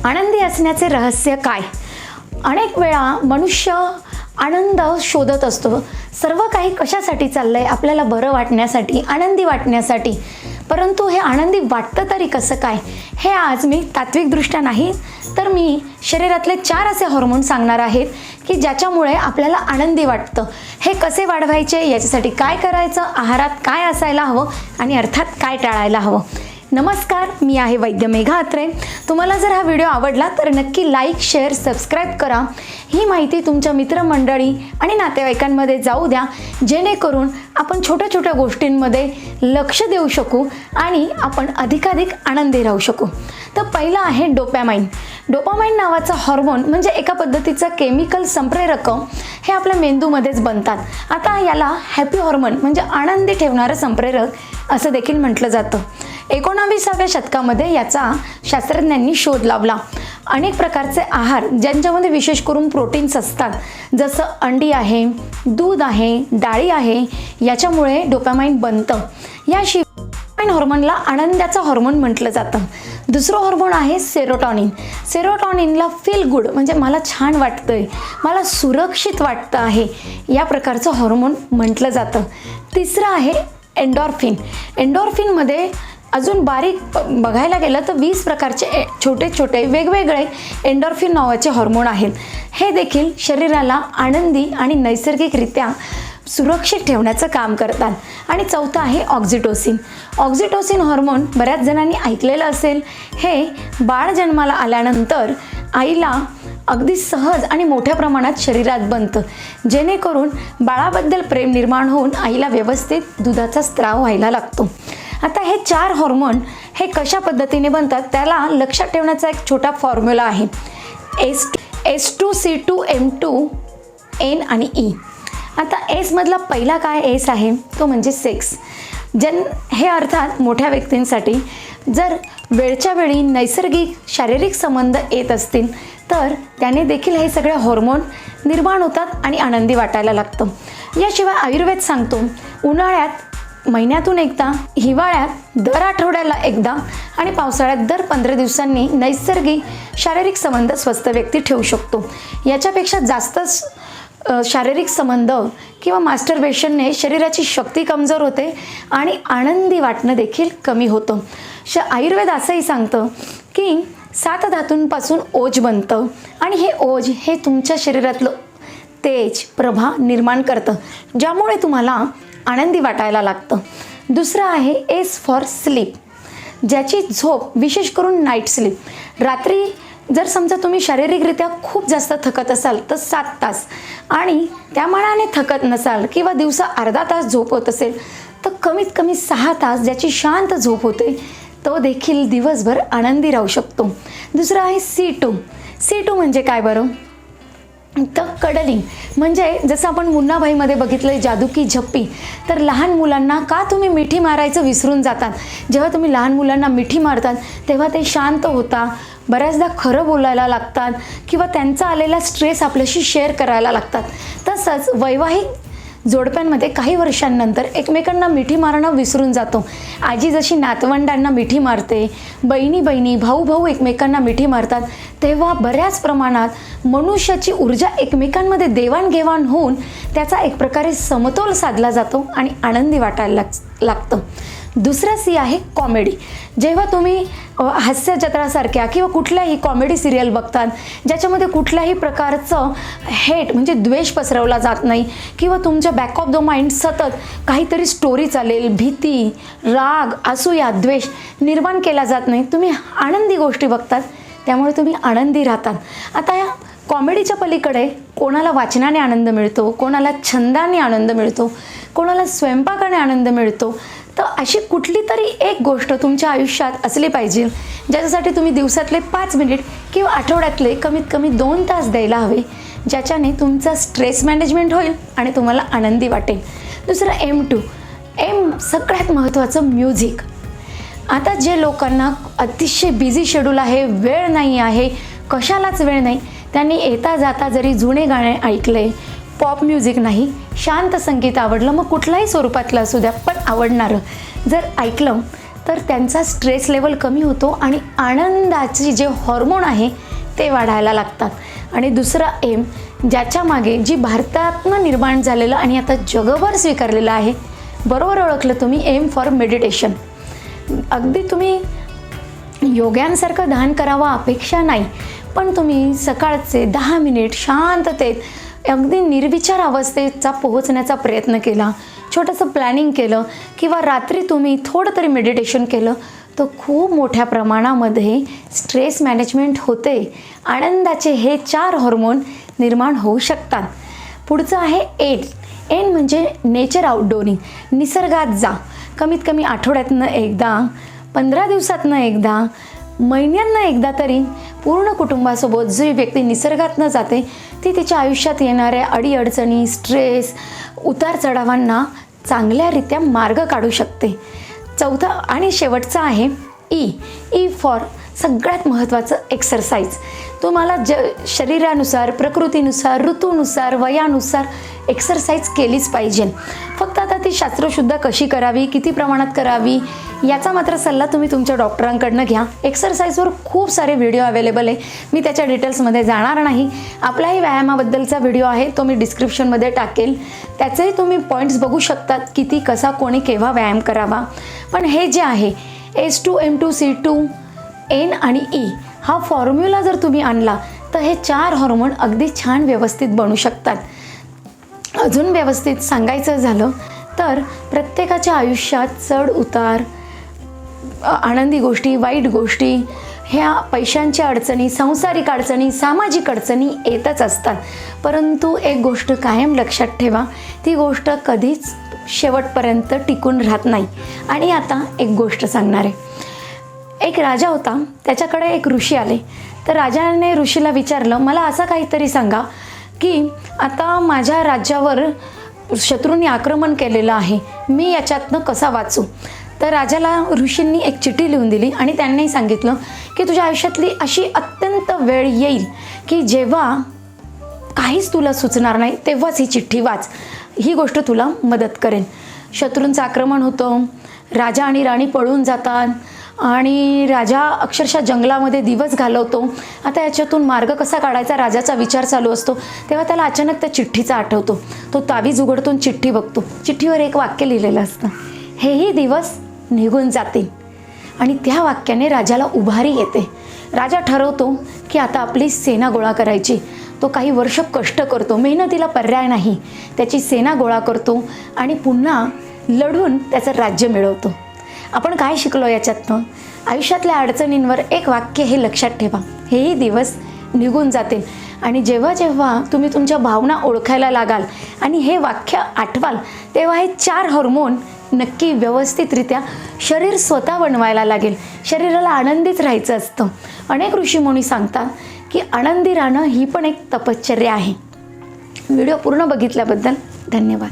आनंदी असण्याचे रहस्य काय? अनेक वेळा मनुष्य आनंद शोधत असतो. सर्व काही कशासाठी चाललंय? आपल्याला बरं वाटण्यासाठी, आनंदी वाटण्यासाठी. परंतु हे आनंदी वाटतं तरी कसं काय? हे आज मी तात्विकदृष्ट्या नाही तर मी शरीरातले 4 असे हॉर्मोन सांगणार आहेत की ज्याच्यामुळे आपल्याला आनंदी वाटतं. हे कसे वाढवायचे, याच्यासाठी काय करायचं, आहारात काय असायला हवं आणि अर्थात काय टाळायला हवं. नमस्कार, मी आहे वैद्य मेघा अत्रे. तुम्हाला जर हा व्हिडिओ आवडला तर नक्की लाईक, शेअर, सबस्क्राईब करा. ही माहिती तुमच्या मित्रमंडळी आणि नातेवाईकांमध्ये जाऊ द्या, जेणेकरून आपण छोट्या छोट्या गोष्टींमध्ये लक्ष देऊ शकू आणि आपण अधिकाधिक आनंदी राहू शकू. तर पहिलं आहे डोपॅमाइन. डोपामाइन नावाचा हॉर्मोन म्हणजे एका पद्धतीचा केमिकल संप्रेरक हे आपल्या मेंदूमध्येच बनतात. आता याला हॅपी हॉर्मोन म्हणजे आनंदी ठेवणारं संप्रेरक असं देखील म्हटलं जातं. 19व्या शतकामध्ये याचा शास्त्रज्ञांनी शोध लावला. अनेक प्रकारचे आहार ज्यांच्यामध्ये विशेष करून प्रोटीन्स असतात, जसं अंडी आहे, दूध आहे, डाळी आहे, याच्यामुळे डोपॅमाइन बनतं. याशिवाय हॉर्मोनला आनंदाचा हॉर्मोन म्हटलं जातं. दुसरं हॉर्मोन आहे सेरोटॉनिन. सेरोटॉनिनला फील गुड म्हणजे मला छान वाटतंय, मला सुरक्षित वाटतं आहे, या प्रकारचं हॉर्मोन म्हटलं जातं. तिसरं आहे एंडॉर्फिन. एंडॉर्फिनमध्ये अजून बारीक बघायला गेलं तर 20 प्रकारचे छोटे छोटे वेगवेगळे एंडॉर्फिन नावाचे हॉर्मोन आहेत. हे देखील शरीराला आनंदी आणि नैसर्गिकरित्या सुरक्षित ठेवण्याचं काम करतात. आणि चौथं आहे ऑक्सिटोसिन. ऑक्सिटोसिन हॉर्मोन बऱ्याच जणांनी ऐकलेलं असेल. हे बाळ जन्माला आल्यानंतर आईला अगदी सहज आणि मोठ्या प्रमाणात शरीरात बनतं, जेणेकरून बाळाबद्दल प्रेम निर्माण होऊन आईला व्यवस्थित दुधाचा स्त्राव व्हायला लागतो. आता हे 4 हॉर्मोन हे कशा पद्धतीने बनतात त्याला लक्षात ठेवण्याचा एक छोटा फॉर्म्युला आहे. S2C2M2N आणि E. आता एस मधला पहिला काय एस आहे तो म्हणजे सेक्स. हे अर्थात मोठ्या व्यक्तींसाठी. जर वेळच्या वेळी नैसर्गिक शारीरिक संबंध येत असतील तर त्याने देखील हे सगळे हॉर्मोन निर्माण होतात आणि आनंदी वाटायला लागतं. याशिवाय आयुर्वेद सांगतो उन्हाळ्यात महिन्यातून एकदा, हिवाळ्यात दर आठवड्याला एकदा आणि पावसाळ्यात दर 15 दिवसांनी नैसर्गिक शारीरिक संबंध स्वस्थ व्यक्ती ठेवू शकतो. याच्यापेक्षा जास्तच शारीरिक संबंध किंवा मास्टरबेशनने शरीराची शक्ती कमजोर होते आणि आनंदी वाटणं देखील कमी होतं. आयुर्वेद असंही सांगतं की 7 धातूंपासून ओज बनतं आणि हे ओज हे तुमच्या शरीरातलं तेज, प्रभा निर्माण करतं, ज्यामुळे तुम्हाला आनंदी वाटायला लागतं. दुसरं आहे एस फॉर स्लीप, ज्याची झोप विशेष करून नाईट स्लीप. रात्री जर समजा तुम्ही शारीरिकरित्या खूप जास्त थकत असाल तर 7 तास आणि त्या मानाने थकत नसाल किंवा दिवसा अर्धा तास झोप होत असेल तर कमीत कमी 6 तास ज्याची शांत झोप होते तो देखील दिवसभर आनंदी राहू शकतो. दुसरं आहे C2 म्हणजे काय बरं? तर कडलिंग म्हणजे जसं आपण मुन्नाभाईमध्ये बघितलं जादू की झप्पी. तर लहान मुलांना का तुम्ही मिठी मारायचं विसरून जातात. जेव्हा तुम्ही लहान मुलांना मिठी मारतात तेव्हा ते शांत होतात, बऱ्याचदा खरं बोलायला लागतात किंवा त्यांचा आलेला स्ट्रेस आपल्याशी शेअर करायला लागतात. तसंच वैवाहिक जोडप्यांमध्ये काही वर्षांनंतर एकमेकांना मिठी मारणं विसरून जातो. आजी जशी नातवंडांना मिठी मारते, बहिणी भाऊ एकमेकांना मिठी मारतात, तेव्हा बऱ्याच प्रमाणात मनुष्याची ऊर्जा एकमेकांमध्ये देवाणघेवाण होऊन त्याचा एक प्रकारे समतोल साधला जातो आणि आनंदी वाटायला लागतं. दुसरा सी आहे कॉमेडी. जेव्हा तुम्ही हास्य जत्रासारख्या किंवा कुठल्याही कॉमेडी सिरियल बघतात ज्याच्यामध्ये कुठल्याही प्रकारचं हेट म्हणजे द्वेष पसरवला जात नाही किंवा तुमच्या बॅक ऑफ द माइंड सतत काहीतरी स्टोरी चालेल, भीती, राग, असूया, द्वेष निर्माण केला जात नाही, तुम्ही आनंदी गोष्टी बघतात, त्यामुळे तुम्ही आनंदी राहतात. आता या कॉमेडीच्या पलीकडे कोणाला वाचनाने आनंद मिळतो, कोणाला छंदाने आनंद मिळतो, कोणाला स्वयंपाकाने आनंद मिळतो. तर अशी कुठली तरी एक गोष्ट तुमच्या आयुष्यात असली पाहिजे ज्याच्यासाठी तुम्ही दिवसातले 5 मिनिट किंवा आठवड्यातले कमीत कमी 2 तास द्यायला हवे, ज्याच्याने तुमचा स्ट्रेस मॅनेजमेंट होईल आणि तुम्हाला आनंदी वाटेल. दुसरं M सगळ्यात महत्त्वाचं म्युझिक. आता जे लोकांना अतिशय बिझी शेड्यूल आहे, वेळ नाही आहे, कशालाच वेळ नाही, त्यांनी येता जाता जरी जुने गाणे ऐकले, पॉप म्युझिक नाही, शांत संगीत आवडलं, मग कुठल्याही स्वरूपातलं असू द्या पण आवडणारं जर ऐकलं तर त्यांचा स्ट्रेस लेवल कमी होतो आणि आनंदाचे जे हॉर्मोन आहे ते वाढायला लागतात। आणि दुसरा एम, ज्याच्या मागे जी भारतातनं निर्माण झालेलं आणि आता जगभर स्वीकारलेलं आहे, बरोबर ओळखलं तुम्ही, एम फॉर मेडिटेशन। अगदी तुम्ही योग्यांसारखं ध्यान करावं अपेक्षा नाही, पण तुम्ही सकाळचे 10 मिनिट शांततेत अगदी निर्विचार अवस्थेचा पोहोचण्याचा प्रयत्न केला, छोटंसं प्लॅनिंग केलं किंवा रात्री तुम्ही थोडं तरी मेडिटेशन केलं, तर खूप मोठ्या प्रमाणामध्ये स्ट्रेस मॅनेजमेंट होते। आनंदाचे हे 4 हॉर्मोन निर्माण होऊ शकतात। पुढचं आहे एन। एन म्हणजे नेचर आउटडोरिंग, निसर्गात जा। कमीत कमी आठवड्यातनं एकदा, 15 दिवसातनं एकदा, महिन्यातनं एकदा तरी पूर्ण कुटुंबासोबत जी व्यक्ती निसर्गातनं जाते ती तिच्या आयुष्यात येणाऱ्या अडीअडचणी, स्ट्रेस, उतार चढावांना चांगल्यारीत्या मार्ग काढू शकते। चौथा आणि शेवटचा आहे ई। ई फॉर सगळ्यात महत्त्वाचं एक्सरसाइज। तुम्हाला शरीरानुसार, प्रकृतीनुसार, ऋतूनुसार, वयानुसार एक्सरसाइज केलीच पाहिजे। फक्त आता ती शास्त्रशुद्ध कशी करावी, किती प्रमाणात करावी, याचा मात्र सल्ला तुम्ही तुमच्या डॉक्टरांकडनं घ्या। एक्सरसाइजवर खूप सारे व्हिडिओ अवेलेबल आहे, मी त्याच्या डिटेल्समध्ये जाणार नाही। आपलाही व्यायामाबद्दलचा व्हिडिओ आहे, तो मी डिस्क्रिप्शनमध्ये टाकेल, त्याचेही तुम्ही पॉईंट्स बघू शकतात, किती, कसा, कोणी, केव्हा व्यायाम करावा। पण हे जे आहे S2, M2, C2, एन आणि ई हा फॉर्म्युला जर तुम्ही आणला तर हे 4 हॉर्मोन अगदी छान व्यवस्थित बनू शकतात। अजून व्यवस्थित सांगायचं झालं तर प्रत्येकाच्या आयुष्यात चढ उतार, आनंदी गोष्टी, वाईट गोष्टी, ह्या पैशांच्या अडचणी, सांसारिक अडचणी, सामाजिक अडचणी येतच असतात। परंतु एक गोष्ट कायम लक्षात ठेवा, ती गोष्ट कधीच शेवटपर्यंत टिकून राहत नाही। आणि आता एक गोष्ट सांगणार आहे। एक राजा होता, त्याच्याकडे एक ऋषी आले, तर राजाने ऋषीला विचारलं, मला असं काहीतरी सांगा की आता माझ्या राज्यावर शत्रूंनी आक्रमण केलेलं आहे, मी याच्यातनं कसा वाचू। तर राजाला ऋषींनी एक चिठ्ठी लिहून दिली आणि त्यांनी सांगितलं की तुझ्या आयुष्यातली अशी अत्यंत वेळ येईल की जेव्हा काहीच तुला सुचणार नाही, तेव्हाच ही चिठ्ठी वाच, ही गोष्ट तुला मदत करेल। शत्रूंचं आक्रमण होतं, राजा आणि राणी पळून जातात आणि राजा अक्षरशः जंगलामध्ये दिवस घालवतो। आता याच्यातून मार्ग कसा काढायचा राजाचा विचार चालू असतो, तेव्हा त्याला अचानक त्या चिठ्ठीचा आठवतो। तो तावीज उघडतो, चिठ्ठी बघतो, चिठ्ठीवर एक वाक्य लिहिलेलं असतं, हेही दिवस निघून जातील। आणि त्या वाक्याने राजाला उभारी येते। राजा ठरवतो की आता आपली सेना गोळा करायची। तो काही वर्ष कष्ट करतो, मेहनतीला पर्याय नाही, त्याची सेना गोळा करतो आणि पुन्हा लढून त्याचं राज्य मिळवतो। आपण काय शिकलो याच्यातनं? आयुष्यातल्या अडचणींवर एक वाक्य हे लक्षात ठेवा, हेही दिवस निघून जातील। आणि जेव्हा जेव्हा तुम्ही तुमच्या भावना ओळखायला लागाल आणि हे वाक्य आठवाल, तेव्हा हे 4 हॉर्मोन नक्की व्यवस्थितरित्या शरीर स्वतः बनवायला लागेल। शरीराला आनंदीच राहायचं असतं। अनेक ऋषीमुनी सांगतात की आनंदी राहणं ही पण एक तपश्चर्या आहे। व्हिडिओ पूर्ण बघितल्याबद्दल धन्यवाद।